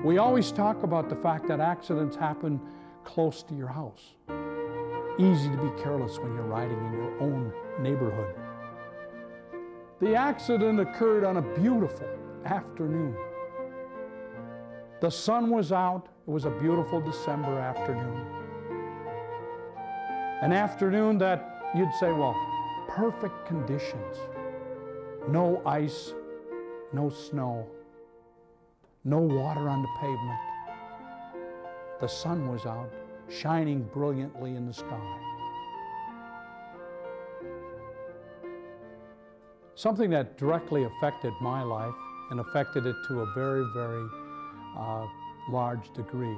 We always talk about the fact that accidents happen close to your house. Easy to be careless when you're riding in your own neighborhood. The accident occurred on a beautiful afternoon. The sun was out. It was a beautiful December afternoon. An afternoon that you'd say, well, perfect conditions. No ice, no snow, no water on the pavement. The sun was out, shining brilliantly in the sky. Something that directly affected my life and affected it to a very, very large degree,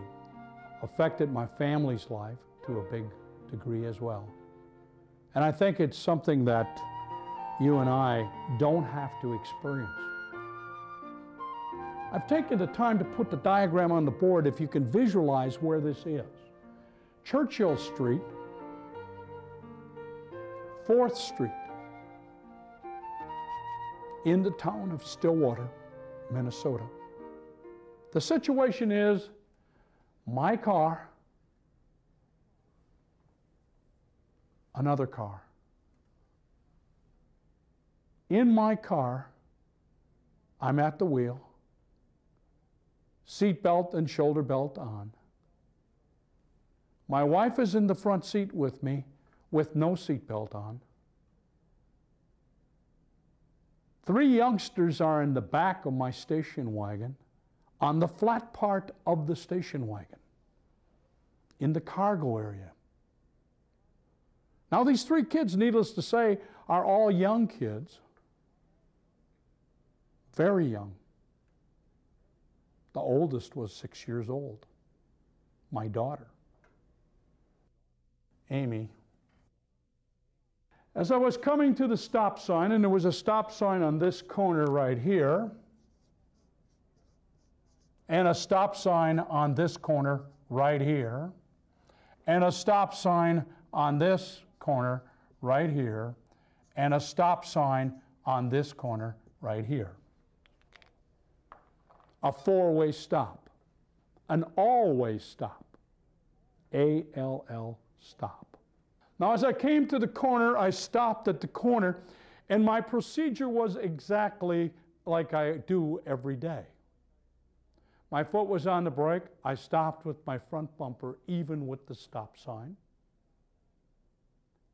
affected my family's life to a big degree as well. And I think it's something that you and I don't have to experience. I've taken the time to put the diagram on the board if you can visualize where this is. Churchill Street, 4th Street, in the town of Stillwater, Minnesota. The situation is my car, another car. In my car, I'm at the wheel, seat belt and shoulder belt on. My wife is in the front seat with me with no seat belt on. 3 youngsters are in the back of my station wagon, on the flat part of the station wagon, in the cargo area. Now these 3 kids, needless to say, are all young kids, very young. The oldest was 6 years old, my daughter, Amy. As I was coming to the stop sign, and there was a stop sign on this corner right here, and a stop sign on this corner right here, and a stop sign on this corner right here, and a stop sign on this corner right here. A 4-way stop, an all-way stop, A-L-L stop. Now, as I came to the corner, I stopped at the corner, and my procedure was exactly like I do every day. My foot was on the brake. I stopped with my front bumper, even with the stop sign.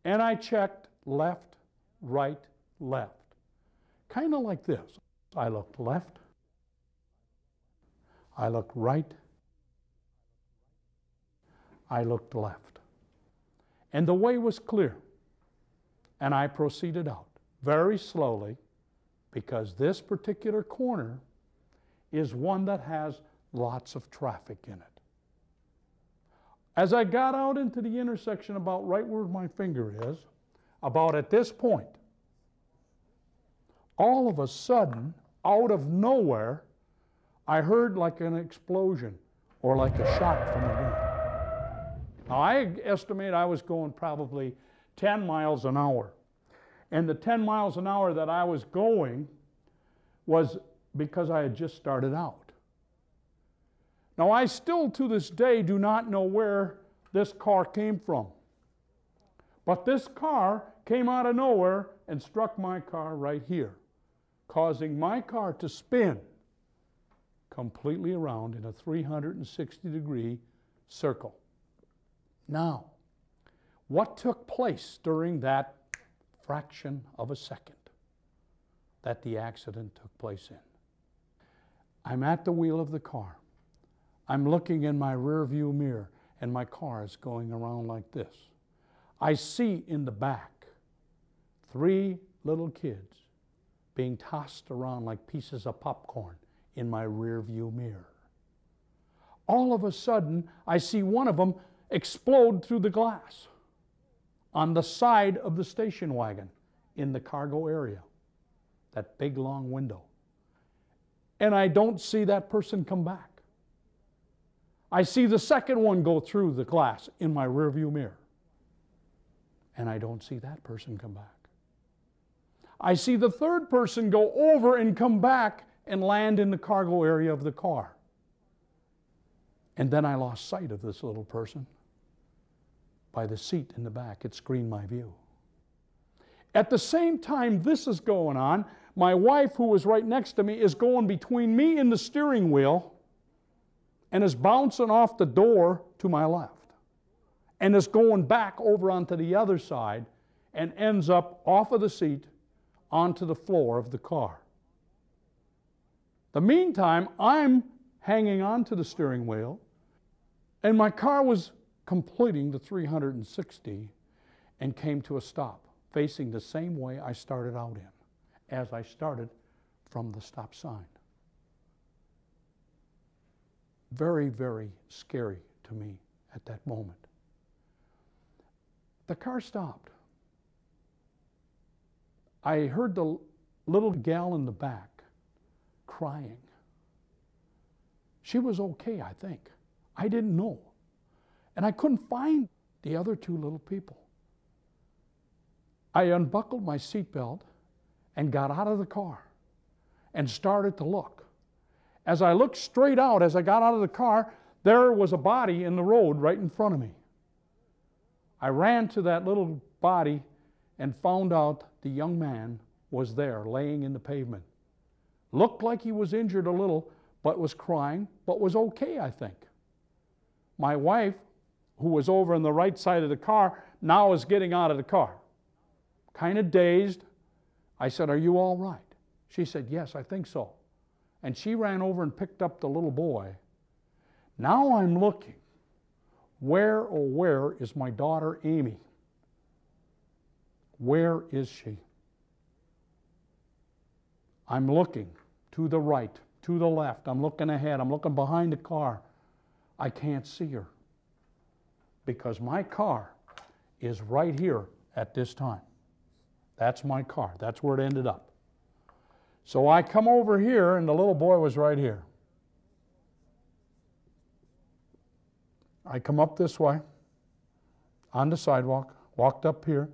And I checked left, right, left. Kind of like this. I looked left. I looked right. I looked left. And the way was clear. And I proceeded out very slowly, because this particular corner is one that has lots of traffic in it. As I got out into the intersection, about right where my finger is, about at this point, all of a sudden, out of nowhere, I heard like an explosion or like a shot from a gun. Now, I estimate I was going probably 10 miles an hour. And the 10 miles an hour that I was going was because I had just started out. Now, I still to this day do not know where this car came from. But this car came out of nowhere and struck my car right here, causing my car to spin completely around in a 360-degree circle. Now, what took place during that fraction of a second that the accident took place in? I'm at the wheel of the car. I'm looking in my rear view mirror, and my car is going around like this. I see in the back 3 little kids being tossed around like pieces of popcorn in my rear view mirror. All of a sudden, I see one of them explode through the glass on the side of the station wagon in the cargo area, that big long window. And I don't see that person come back. I see the second one go through the glass in my rearview mirror, and I don't see that person come back. I see the third person go over and come back and land in the cargo area of the car. And then I lost sight of this little person by the seat in the back. It screened my view. At the same time this is going on, my wife, who was right next to me, is going between me and the steering wheel and is bouncing off the door to my left and is going back over onto the other side and ends up off of the seat onto the floor of the car. The meantime, I'm hanging on to the steering wheel, and my car was completing the 360 and came to a stop, facing the same way I started out in, as I started from the stop sign. Very, very scary to me at that moment. The car stopped. I heard the little gal in the back crying. She was okay, I think. I didn't know. And I couldn't find the other two little people. I unbuckled my seatbelt and got out of the car and started to look. As I looked straight out, as I got out of the car, there was a body in the road right in front of me. I ran to that little body and found out the young man was there, laying in the pavement. Looked like he was injured a little, but was crying, but was okay, I think. My wife, who was over on the right side of the car, now is getting out of the car. Kind of dazed. I said, "Are you all right?" She said, "Yes, I think so." And she ran over and picked up the little boy. Now I'm looking. Where is my daughter Amy? Where is she? I'm looking to the right, to the left. I'm looking ahead. I'm looking behind the car. I can't see her because my car is right here at this time. That's my car. That's where it ended up. So I come over here, and the little boy was right here. I come up this way on the sidewalk, walked up here,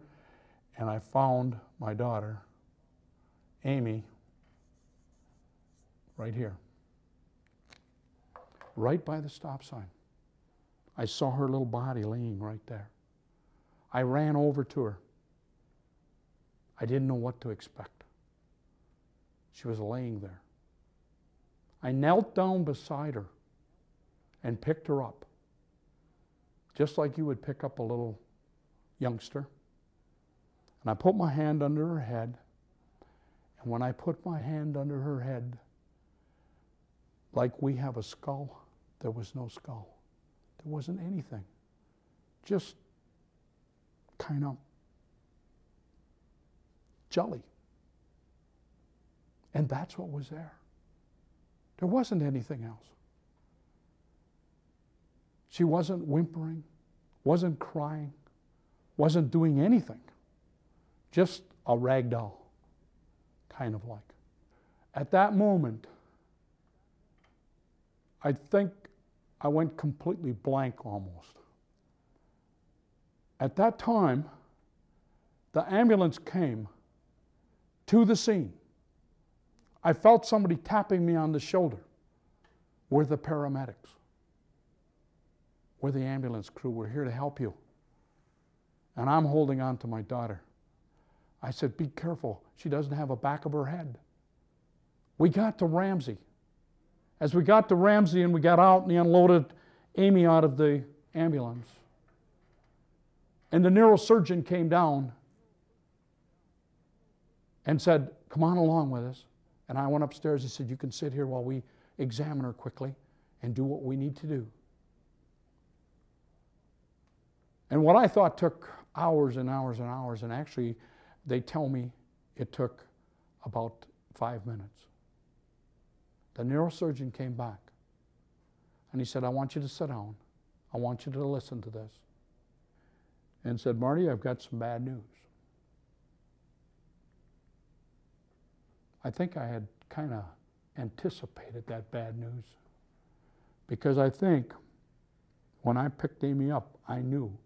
and I found my daughter, Amy, right here, right by the stop sign. I saw her little body laying right there. I ran over to her. I didn't know what to expect. She was laying there. I knelt down beside her and picked her up, just like you would pick up a little youngster. And I put my hand under her head, and when I put my hand under her head, like we have a skull, there was no skull. There wasn't anything. Just kind of jelly. And that's what was there. There wasn't anything else. She wasn't whimpering, wasn't crying, wasn't doing anything. Just a rag doll, kind of like. At that moment, I think I went completely blank almost. At that time, the ambulance came to the scene. I felt somebody tapping me on the shoulder. We're the paramedics. We're the ambulance crew. We're here to help you. And I'm holding on to my daughter. I said, "Be careful. She doesn't have a back of her head." We got to Ramsey. As we got to Ramsey and we got out and he unloaded Amy out of the ambulance, and the neurosurgeon came down and said, "Come on along with us." And I went upstairs. He said, "You can sit here while we examine her quickly and do what we need to do." And what I thought took hours and hours and hours, and actually they tell me it took about 5 minutes. The neurosurgeon came back and he said, "I want you to sit down. I want you to listen to this." And said, "Marty, I've got some bad news." I think I had kind of anticipated that bad news, because I think when I picked Amy up, I knew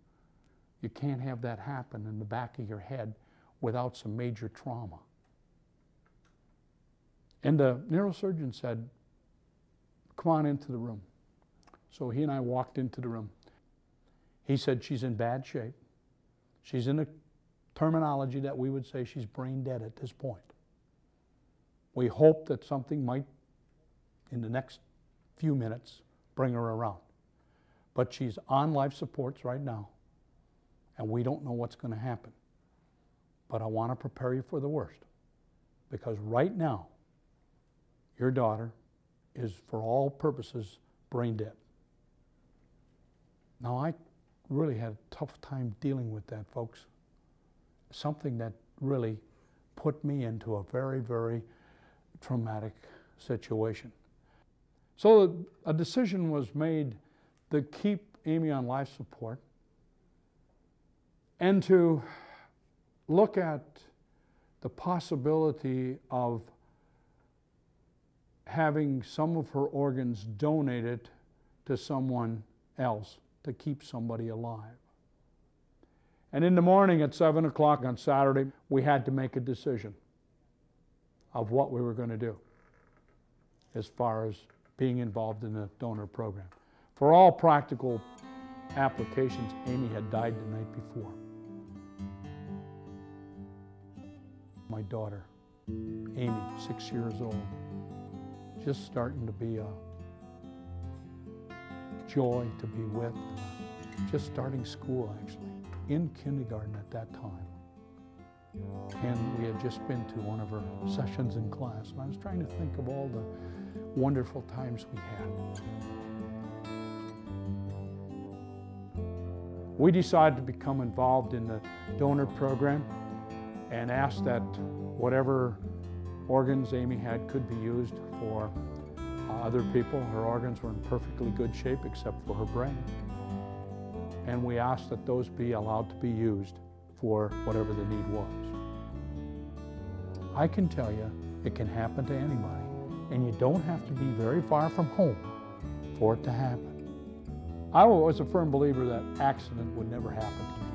you can't have that happen in the back of your head without some major trauma. And the neurosurgeon said, "Come on into the room." So he and I walked into the room. He said, she's in bad shape. She's in a terminology that we would say she's brain dead at this point. We hope that something might, in the next few minutes, bring her around. But she's on life supports right now, and we don't know what's going to happen. But I want to prepare you for the worst, because right now, your daughter is, for all purposes, brain dead. Now, I really had a tough time dealing with that, folks. Something that really put me into a very, very traumatic situation. So a decision was made to keep Amy on life support and to look at the possibility of having some of her organs donated to someone else to keep somebody alive. And in the morning at 7 o'clock on Saturday, we had to make a decision of what we were going to do as far as being involved in the donor program. For all practical applications, Amy had died the night before. My daughter, Amy, 6 years old, just starting to be a joy to be with, just starting school actually, in kindergarten at that time. And we had just been to one of her sessions in class, and I was trying to think of all the wonderful times we had. We decided to become involved in the donor program and asked that whatever organs Amy had could be used for other people. Her organs were in perfectly good shape except for her brain. And we asked that those be allowed to be used for whatever the need was. I can tell you, it can happen to anybody, and you don't have to be very far from home for it to happen. I was a firm believer that accident would never happen to me.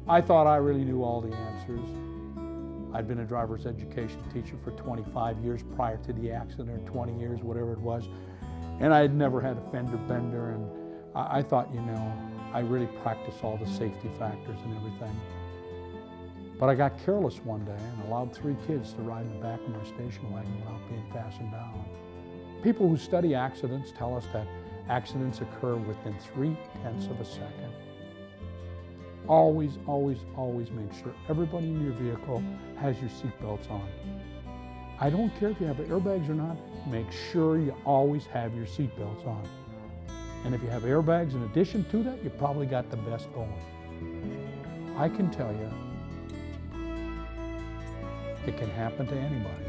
I thought I really knew all the answers. I'd been a driver's education teacher for 25 years prior to the accident, or 20 years, whatever it was, and I had never had a fender bender, and I thought, you know, I really practiced all the safety factors and everything. But I got careless one day and allowed 3 kids to ride in the back of my station wagon without being fastened down. People who study accidents tell us that accidents occur within 0.3 of a second. Always, always, always make sure everybody in your vehicle has your seatbelts on. I don't care if you have airbags or not, make sure you always have your seatbelts on. And if you have airbags in addition to that, you probably got the best going. I can tell you, it can happen to anybody.